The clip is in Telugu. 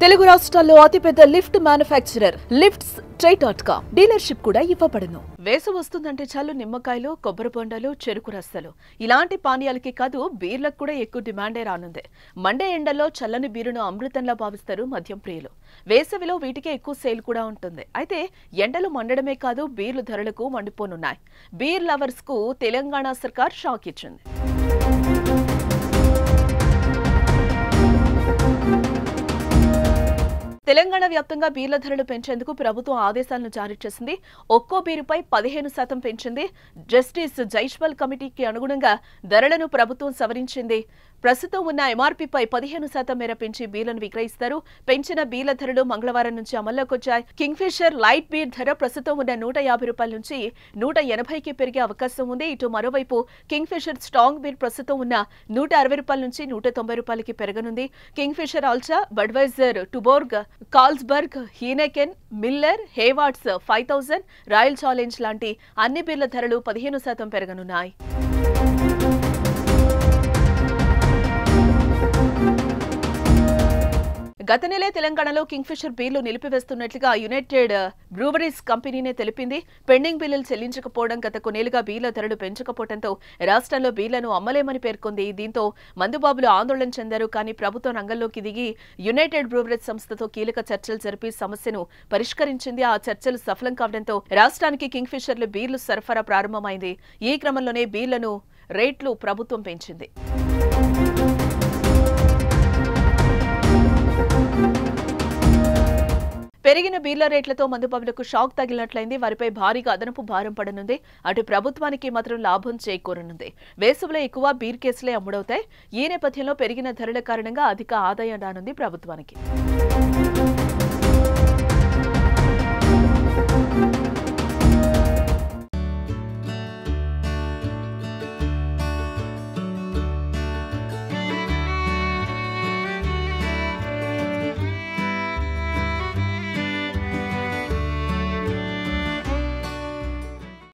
తెలుగు రాష్ట్రాల్లో అతిపెద్ద లిఫ్ట్ మ్యానుఫ్యాక్చరర్ లిఫ్ట్స్ ట్రై.com డీలర్షిప్ కూడా ఇవ్వబడును. వేసవి వస్తుందంటే చాలు నిమ్మకాయలు, కొబ్బరి బొండాలు, చెరుకు రసాలు ఇలాంటి పానీయాలకి కాదు బీర్లకు కూడా ఎక్కువ డిమాండే రానుంది. మండే ఎండల్లో చల్లని బీరును అమృతంలా భావిస్తారు మద్యం ప్రియులు. వేసవిలో వీటికే ఎక్కువ సేల్ కూడా ఉంటుంది. అయితే ఎండలు మండడమే కాదు బీర్లు ధరలకు మండిపోనున్నాయి. బీర్ లవర్స్ కు తెలంగాణ సర్కార్ షాక్ ఇచ్చింది. తెలంగాణ వ్యాప్తంగా బీర్ల ధరలు పెంచేందుకు ప్రభుత్వం ఆదేశాలను జారీ చేసింది. ఒక్కో బీరుపై 15% పెంచింది. జస్టిస్ జైష్వాల్ కమిటీకి అనుగుణంగా ధరలను ప్రభుత్వం సవరించింది. ప్రస్తుతం ఉన్న ఎంఆర్పీపై 15% మేర పెంచి బీర్లను విక్రయిస్తారు. పెంచిన బీర్ల ధరలు మంగళవారం నుంచి అమల్లోకి వచ్చాయి. కింగ్ ఫిషర్ లైట్ బీర్ ధర ప్రస్తుతం ఉన్న ₹150 నుంచి ₹180కి పెరిగే అవకాశం ఉంది. ఇటు మరోవైపు కింగ్ ఫిషర్ స్ట్రాంగ్ బీర్ ప్రస్తుతం ఉన్న ₹160 నుంచి ₹190కి పెరగనుంది. కింగ్ ఫిషర్ ఆల్చా, Budweiser, Tuborg, Carlsberg, Heineken, Miller, Haywards 5000, Royal Challenge లాంటి అన్ని బీర్ల ధరలు 15% పెరగనున్నాయి. గత నెలే తెలంగాణలో కింగ్ ఫిషర్ బీర్లు నిలిపివేస్తున్నట్లుగా యునైటెడ్ బ్రూవరీస్ కంపెనీనే తెలిపింది. పెండింగ్ బిల్లులు చెల్లించకపోవడం, గత కొన్నేళ్లుగా బీర్ల ధరలు పెంచకపోవడంతో రాష్ట్రంలో బీర్లను అమ్మలేమని పేర్కొంది. దీంతో మందుబాబులు ఆందోళన చెందారు. కానీ ప్రభుత్వం రంగంలోకి దిగి యునైటెడ్ బ్రూవరీస్ సంస్థతో కీలక చర్చలు జరిపి సమస్యను పరిష్కరించింది. ఆ చర్చలు సఫలం కావడంతో రాష్ట్రానికి కింగ్ ఫిషర్లు బీర్లు సరఫరా ప్రారంభమైంది. ఈ క్రమంలోనే బీర్లను రేట్లు ప్రభుత్వం పెంచింది. పెరిగిన బీర్ల రేట్లతో మందుబాబులకు షాక్ తగిలినట్లయింది. వారిపై భారీగా అదనపు భారం పడనుంది. అటు ప్రభుత్వానికి మాత్రం లాభం చేకూరనుంది. వేసవిలో ఎక్కువ బీర్ కేసులే అమ్ముడవుతాయి. ఈ నేపథ్యంలో పెరిగిన ధరల కారణంగా అధిక ఆదాయం రానుంది ప్రభుత్వానికి.